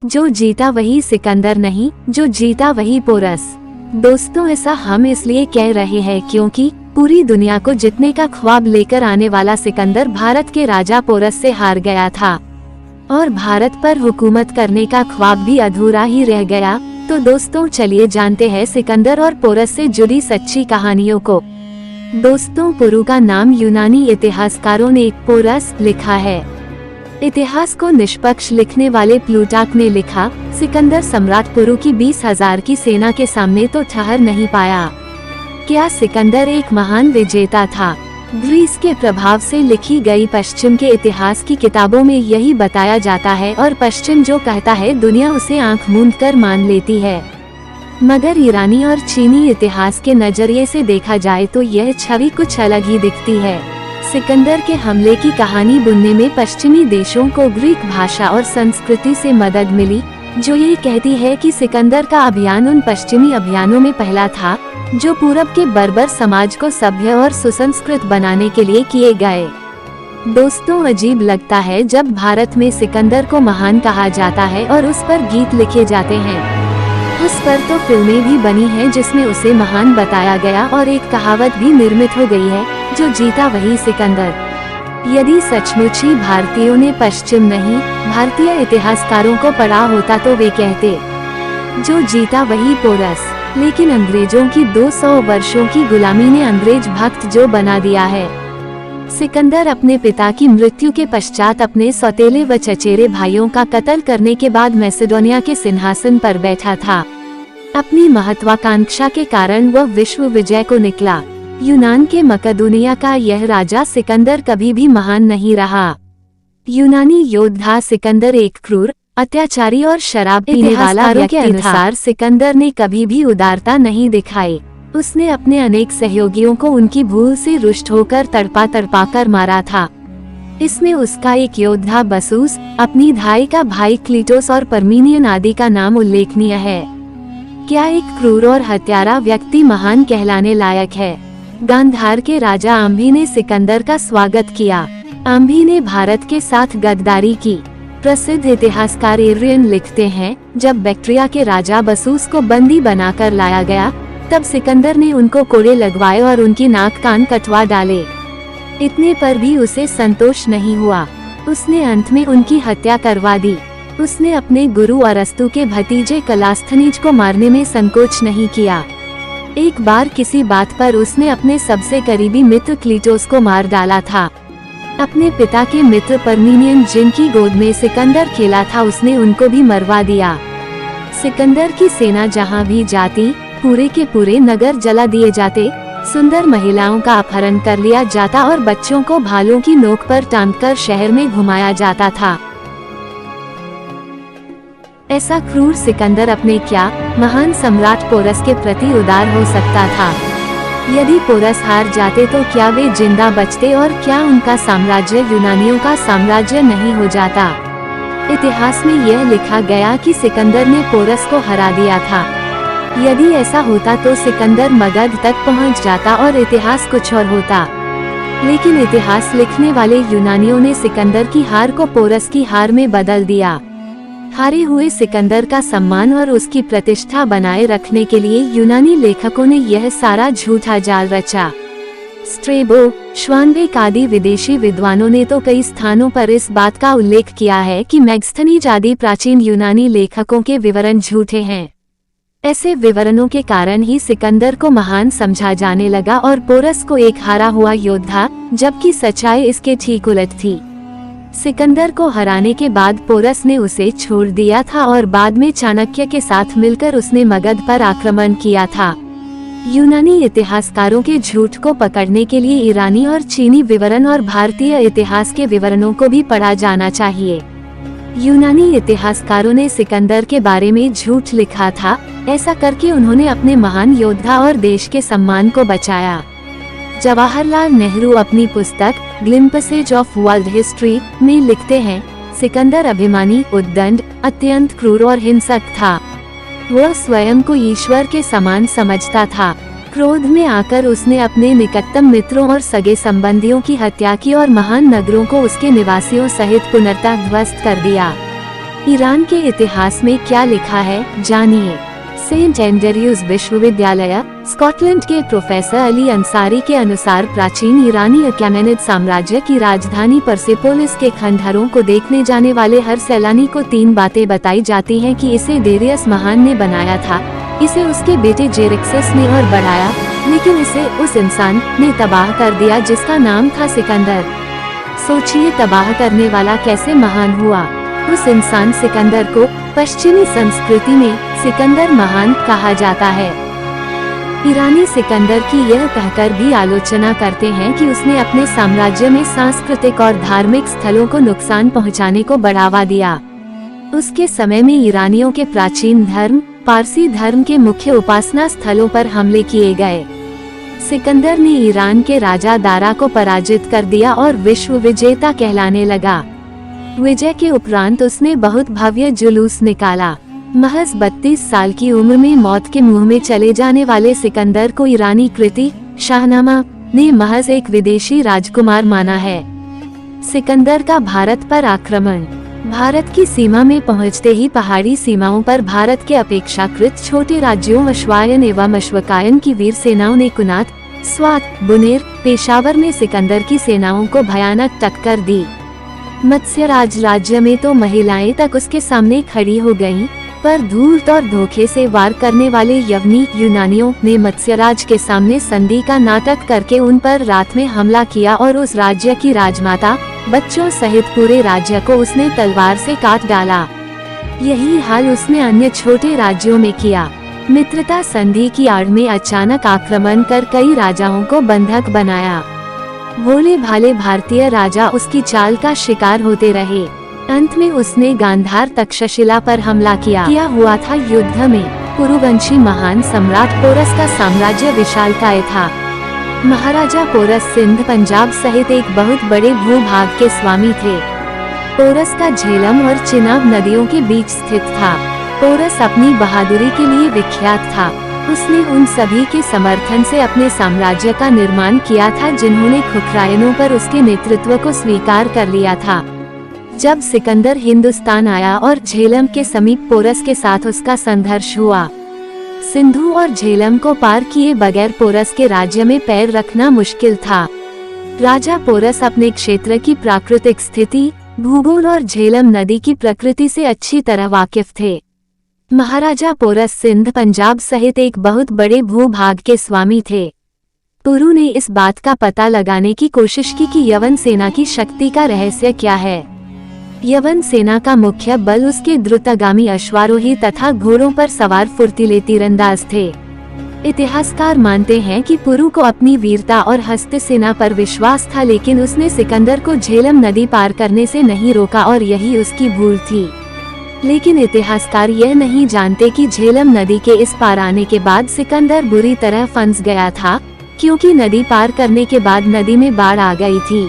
जो जीता वही सिकंदर नहीं, जो जीता वही पोरस। दोस्तों, ऐसा हम इसलिए कह रहे हैं क्योंकि पूरी दुनिया को जितने का ख्वाब लेकर आने वाला सिकंदर भारत के राजा पोरस से हार गया था और भारत पर हुकूमत करने का ख्वाब भी अधूरा ही रह गया। तो दोस्तों, चलिए जानते हैं सिकंदर और पोरस से जुड़ी सच्ची कहानियों को। दोस्तों, पुरु का नाम यूनानी इतिहासकारों ने पोरस लिखा है। इतिहास को निष्पक्ष लिखने वाले प्लूटार्क ने लिखा, सिकंदर सम्राट पुरु की 20,000 की सेना के सामने तो ठहर नहीं पाया। क्या सिकंदर एक महान विजेता था? ग्रीस के प्रभाव से लिखी गई पश्चिम के इतिहास की किताबों में यही बताया जाता है और पश्चिम जो कहता है दुनिया उसे आंख मूंद कर मान लेती है। मगर ईरानी और चीनी इतिहास के नजरिए से देखा जाए तो यह छवि कुछ अलग ही दिखती है। सिकंदर के हमले की कहानी बुनने में पश्चिमी देशों को ग्रीक भाषा और संस्कृति से मदद मिली, जो ये कहती है कि सिकंदर का अभियान उन पश्चिमी अभियानों में पहला था जो पूरब के बर्बर समाज को सभ्य और सुसंस्कृत बनाने के लिए किए गए। दोस्तों, अजीब लगता है जब भारत में सिकंदर को महान कहा जाता है और उस पर गीत लिखे जाते हैं। उस पर तो फिल्में भी बनी हैं जिसमें उसे महान बताया गया और एक कहावत भी निर्मित हो गई है, जो जीता वही सिकंदर। यदि सचमुच ही भारतीयों ने पश्चिम नहीं, भारतीय इतिहासकारों को पढ़ा होता तो वे कहते, जो जीता वही पोरस। लेकिन अंग्रेजों की 200 वर्षों की गुलामी ने अंग्रेज भक्त जो बना दिया है। सिकंदर अपने पिता की मृत्यु के पश्चात अपने सौतेले व चचेरे भाइयों का कत्ल करने के बाद मैसेडोनिया के सिंहासन पर बैठा था। अपनी महत्वाकांक्षा के कारण वह विश्व विजय को निकला। यूनान के मकदूनिया का यह राजा सिकंदर कभी भी महान नहीं रहा। यूनानी योद्धा सिकंदर एक क्रूर, अत्याचारी और शराब पीने वाला व्यक्ति के अनुसार सिकंदर ने कभी भी उदारता नहीं दिखाई। उसने अपने अनेक सहयोगियों को उनकी भूल से रुष्ट होकर तड़पा कर मारा था। इसमें उसका एक योद्धा बसूस, अपनी धाई का भाई क्लीटोस और परमीनियन आदि का नाम उल्लेखनीय है। क्या एक क्रूर और हत्यारा व्यक्ति महान कहलाने लायक है? गांधार के राजा आम्भी ने सिकंदर का स्वागत किया। आम्भी ने भारत के साथ गद्दारी की। प्रसिद्ध इतिहासकार एड्रियन लिखते हैं, जब बैक्ट्रिया के राजा बसूस को बंदी बनाकर लाया गया, तब सिकंदर ने उनको कोड़े लगवाए और उनकी नाक कान कटवा डाले। इतने पर भी उसे संतोष नहीं हुआ। उसने अंत में उनकी हत्या करवा दी। उसने अपने गुरु अरस्तु के भतीजे कलास्थनीज को मारने में संकोच नहीं किया। एक बार किसी बात पर उसने अपने सबसे करीबी मित्र क्लीटोस को मार डाला था। अपने पिता के मित्र परमीनियन जिनकी गोद में सिकंदर खेला था, उसने उनको भी मरवा दिया। सिकंदर की सेना जहां भी जाती, पूरे के पूरे नगर जला दिए जाते, सुंदर महिलाओं का अपहरण कर लिया जाता और बच्चों को भालों की नोक पर टांगकर शहर में घुमाया जाता था। ऐसा क्रूर सिकंदर अपने क्या महान सम्राट पोरस के प्रति उदार हो सकता था? यदि पोरस हार जाते तो क्या वे जिंदा बचते और क्या उनका साम्राज्य यूनानियों का साम्राज्य नहीं हो जाता? इतिहास में यह लिखा गया कि सिकंदर ने पोरस को हरा दिया था। यदि ऐसा होता तो सिकंदर मगध तक पहुंच जाता और इतिहास कुछ और होता। लेकिन इतिहास लिखने वाले यूनानियों ने सिकंदर की हार को पोरस की हार में बदल दिया। हारे हुए सिकंदर का सम्मान और उसकी प्रतिष्ठा बनाए रखने के लिए यूनानी लेखकों ने यह सारा झूठा जाल रचा। स्ट्रेबो, श्वानबेक आदि विदेशी विद्वानों ने तो कई स्थानों पर इस बात का उल्लेख किया है कि मैगस्थनीज आदि प्राचीन यूनानी लेखकों के विवरण झूठे हैं। ऐसे विवरणों के कारण ही सिकंदर को महान समझा जाने लगा और पोरस को एक हारा हुआ योद्धा, जबकि सच्चाई इसके ठीक उलट थी। सिकंदर को हराने के बाद पोरस ने उसे छोड़ दिया था और बाद में चाणक्य के साथ मिलकर उसने मगध पर आक्रमण किया था। यूनानी इतिहासकारों के झूठ को पकड़ने के लिए ईरानी और चीनी विवरण और भारतीय इतिहास के विवरणों को भी पढ़ा जाना चाहिए। यूनानी इतिहासकारों ने सिकंदर के बारे में झूठ लिखा था। ऐसा करके उन्होंने अपने महान योद्धा और देश के सम्मान को बचाया। जवाहरलाल नेहरू अपनी पुस्तक ग्लिम्पसेज ऑफ वर्ल्ड हिस्ट्री में लिखते हैं, सिकंदर अभिमानी, उद्दंड, अत्यंत क्रूर और हिंसक था। वह स्वयं को ईश्वर के समान समझता था। क्रोध में आकर उसने अपने निकटतम मित्रों और सगे संबंधियों की हत्या की और महान नगरों को उसके निवासियों सहित पुनर्तः ध्वस्त कर दिया। ईरान के इतिहास में क्या लिखा है, जानिए। सेंट एंड्रयूज विश्वविद्यालय स्कॉटलैंड के प्रोफेसर अली अंसारी के अनुसार प्राचीन ईरानी अकैमेनिड साम्राज्य की राजधानी परसेपोलिस के खंडहरों को देखने जाने वाले हर सैलानी को 3 बातें बताई जाती हैं कि इसे डेरियस महान ने बनाया था, इसे उसके बेटे जेरिक्सस ने और बढ़ाया, लेकिन इसे उस इंसान ने तबाह कर दिया जिसका नाम था सिकंदर। सोचिए, तबाह करने वाला कैसे महान हुआ। उस इंसान सिकंदर को पश्चिमी संस्कृति में सिकंदर महान कहा जाता है। ईरानी सिकंदर की यह कहकर भी आलोचना करते हैं कि उसने अपने साम्राज्य में सांस्कृतिक और धार्मिक स्थलों को नुकसान पहुंचाने को बढ़ावा दिया। उसके समय में ईरानियों के प्राचीन धर्म पारसी धर्म के मुख्य उपासना स्थलों पर हमले किए गए। सिकंदर ने ईरान के राजा दारा को पराजित कर दिया और विश्व विजेता कहलाने लगा। विजय के उपरांत उसने बहुत भव्य जुलूस निकाला। महज 32 साल की उम्र में मौत के मुंह में चले जाने वाले सिकंदर को ईरानी कृति शाहनामा ने महज एक विदेशी राजकुमार माना है। सिकंदर का भारत पर आक्रमण। भारत की सीमा में पहुंचते ही पहाड़ी सीमाओं पर भारत के अपेक्षाकृत छोटे राज्यों अश्वायन एवं अश्वकायन की वीर सेनाओं ने कुनात, स्वात, बुनेर, पेशावर में सिकंदर की सेनाओं को भयानक टक्कर दी। मत्स्यराज राज्य में तो महिलाएं तक उसके सामने खड़ी हो गईं, पर धूर्त और धोखे से वार करने वाले यवनी यूनानियों ने मत्स्यराज के सामने संधि का नाटक करके उन पर रात में हमला किया और उस राज्य की राजमाता बच्चों सहित पूरे राज्य को उसने तलवार से काट डाला। यही हाल उसने अन्य छोटे राज्यों में किया। मित्रता संधि की आड़ में अचानक आक्रमण कर कई राजाओं को बंधक बनाया। भोले भाले भारतीय राजा उसकी चाल का शिकार होते रहे। अंत में उसने गांधार तक्षशिला पर हमला किया हुआ था। युद्ध में पुरुवंशी महान सम्राट पोरस का साम्राज्य विशालकाय था। महाराजा पोरस सिंध पंजाब सहित एक बहुत बड़े भूभाग के स्वामी थे। पोरस का झेलम और चिनाब नदियों के बीच स्थित था। पोरस अपनी बहादुरी के लिए विख्यात था। उसने उन सभी के समर्थन से अपने साम्राज्य का निर्माण किया था जिन्होंने खुखरायनों पर उसके नेतृत्व को स्वीकार कर लिया था। जब सिकंदर हिंदुस्तान आया और झेलम के समीप पोरस के साथ उसका संघर्ष हुआ, सिंधु और झेलम को पार किए बगैर पोरस के राज्य में पैर रखना मुश्किल था। राजा पोरस अपने क्षेत्र की प्राकृतिक स्थिति, भूगोल और झेलम नदी की प्रकृति से अच्छी तरह वाकिफ थे। महाराजा पोरस सिंध पंजाब सहित एक बहुत बड़े भूभाग के स्वामी थे। पुरु ने इस बात का पता लगाने की कोशिश की कि यवन सेना की शक्ति का रहस्य क्या है। यवन सेना का मुख्य बल उसके द्रुतगामी अश्वारोही तथा घोड़ों पर सवार फुर्तीले तीरंदाज थे। इतिहासकार मानते हैं कि पुरु को अपनी वीरता और हस्त सेना पर विश्वास था, लेकिन उसने सिकंदर को झेलम नदी पार करने से नहीं रोका और यही उसकी भूल थी। लेकिन इतिहासकार यह नहीं जानते कि झेलम नदी के इस पार आने के बाद सिकंदर बुरी तरह फंस गया था, क्योंकि नदी पार करने के बाद नदी में बाढ़ आ गई थी।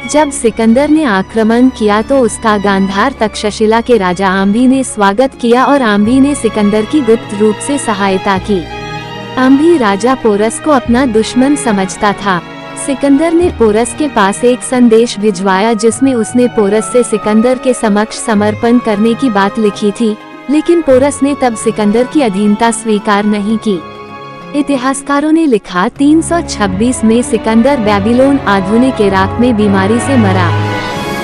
जब सिकंदर ने आक्रमण किया तो उसका गांधार तक्षशिला के राजा आम्भी ने स्वागत किया और आम्भी ने सिकंदर की गुप्त रूप से सहायता की। आम्भी राजा पोरस को अपना दुश्मन समझता था। सिकंदर ने पोरस के पास एक संदेश भिजवाया जिसमें उसने पोरस से सिकंदर के समक्ष समर्पण करने की बात लिखी थी, लेकिन पोरस ने तब सिकंदर की अधीनता स्वीकार नहीं की। इतिहासकारों ने लिखा 326 में सिकंदर बेबीलोन आधुनिक इराक में बीमारी से मरा।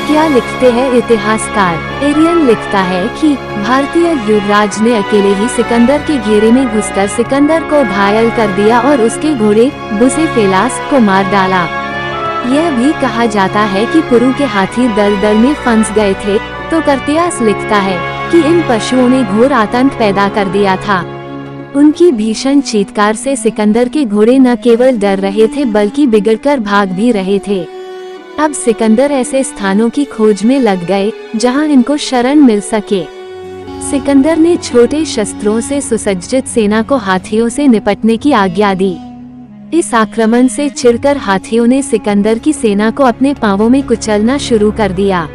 क्या लिखते हैं इतिहासकार? एरियन लिखता है कि भारतीय युवराज ने अकेले ही सिकंदर के घेरे में घुसकर सिकंदर को घायल कर दिया और उसके घोड़े बुसेफेलास को मार डाला। यह भी कहा जाता है कि पुरु के हाथी दलदल में फंस गए थे, तो कर्तियास लिखता है कि इन पशुओं ने घोर आतंक पैदा कर दिया था। उनकी भीषण चीत्कार से सिकंदर के घोड़े न केवल डर रहे थे बल्कि बिगड़कर भाग भी रहे थे। अब सिकंदर ऐसे स्थानों की खोज में लग गए जहां इनको शरण मिल सके। सिकंदर ने छोटे शस्त्रों से सुसज्जित सेना को हाथियों से निपटने की आज्ञा दी। इस आक्रमण से चिढ़कर हाथियों ने सिकंदर की सेना को अपने पांवों में कुचलना शुरू कर दिया।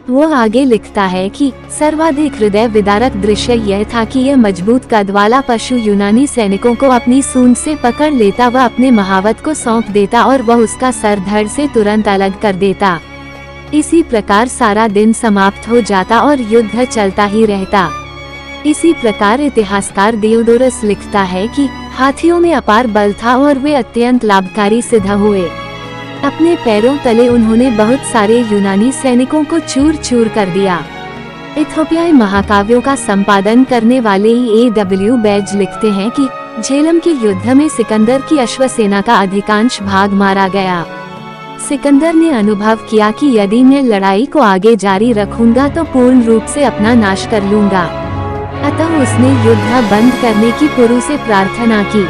वो आगे लिखता है कि सर्वाधिक हृदय विदारक दृश्य यह था कि यह मजबूत कद वाला पशु यूनानी सैनिकों को अपनी सूंड से पकड़ लेता, वह अपने महावत को सौंप देता और वह उसका सर धड़ से तुरंत अलग कर देता। इसी प्रकार सारा दिन समाप्त हो जाता और युद्ध चलता ही रहता। इसी प्रकार इतिहासकार दियोडोरस लिखता है कि हाथियों में अपार बल था और वे अत्यंत लाभकारी सिद्ध हुए। अपने पैरों तले उन्होंने बहुत सारे यूनानी सैनिकों को चूर चूर कर दिया। इथोपियाई महाकाव्यों का संपादन करने वाले E.W. बैज लिखते हैं कि झेलम के युद्ध में सिकंदर की अश्वसेना का अधिकांश भाग मारा गया। सिकंदर ने अनुभव किया कि यदि मैं लड़ाई को आगे जारी रखूंगा तो पूर्ण रूप से अपना नाश कर लूंगा। अतः उसने युद्ध बंद करने की पुरु से प्रार्थना की।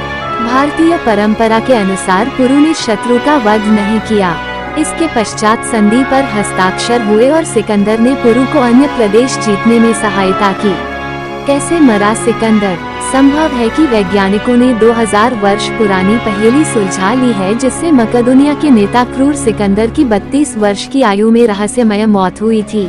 भारतीय परंपरा के अनुसार पुरु ने शत्रु का वध नहीं किया। इसके पश्चात संधि पर हस्ताक्षर हुए और सिकंदर ने पुरु को अन्य प्रदेश जीतने में सहायता की। कैसे मरा सिकंदर? संभव है कि वैज्ञानिकों ने 2000 वर्ष पुरानी पहेली सुलझा ली है, जिससे मकदूनिया के नेता क्रूर सिकंदर की 32 वर्ष की आयु में रहस्यमय मौत हुई थी।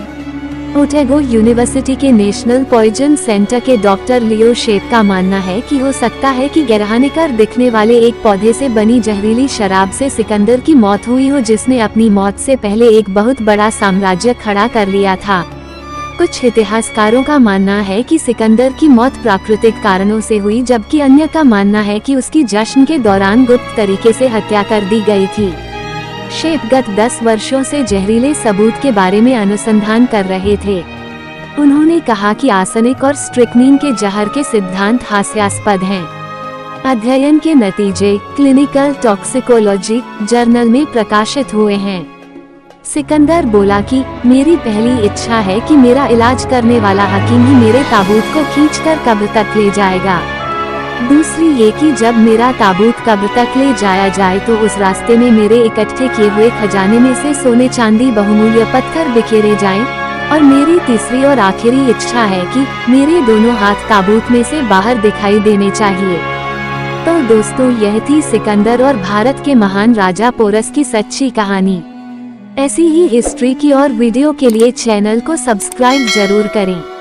ओटेगो यूनिवर्सिटी के नेशनल पॉइजन सेंटर के डॉक्टर लियो शेप का मानना है कि हो सकता है कि गैरहानिकर दिखने वाले एक पौधे से बनी जहरीली शराब से सिकंदर की मौत हुई हो, जिसने अपनी मौत से पहले एक बहुत बड़ा साम्राज्य खड़ा कर लिया था। कुछ इतिहासकारों का मानना है कि सिकंदर की मौत प्राकृतिक कारणों से हुई, जबकि अन्य का मानना है कि उसकी जश्न के दौरान गुप्त तरीके से हत्या कर दी गई थी। शेप गत 10 वर्षों से जहरीले सबूत के बारे में अनुसंधान कर रहे थे। उन्होंने कहा कि आर्सेनिक और स्ट्रिक्नीन के जहर के सिद्धांत हास्यास्पद हैं। अध्ययन के नतीजे क्लिनिकल टॉक्सिकोलॉजी जर्नल में प्रकाशित हुए हैं। सिकंदर बोला कि मेरी पहली इच्छा है कि मेरा इलाज करने वाला हकीम ही मेरे ताबूत को खींचकर कब्र तक ले जाएगा। दूसरी ये कि जब मेरा ताबूत कब्र तक ले जाया जाए तो उस रास्ते में मेरे इकट्ठे किए हुए खजाने में से सोने चांदी बहुमूल्य पत्थर बिखेरे जाएं। और मेरी तीसरी और आखिरी इच्छा है कि मेरे दोनों हाथ ताबूत में से बाहर दिखाई देने चाहिए। तो दोस्तों, यह थी सिकंदर और भारत के महान राजा पोरस की सच्ची कहानी। ऐसी ही हिस्ट्री की और वीडियो के लिए चैनल को सब्सक्राइब जरूर करें।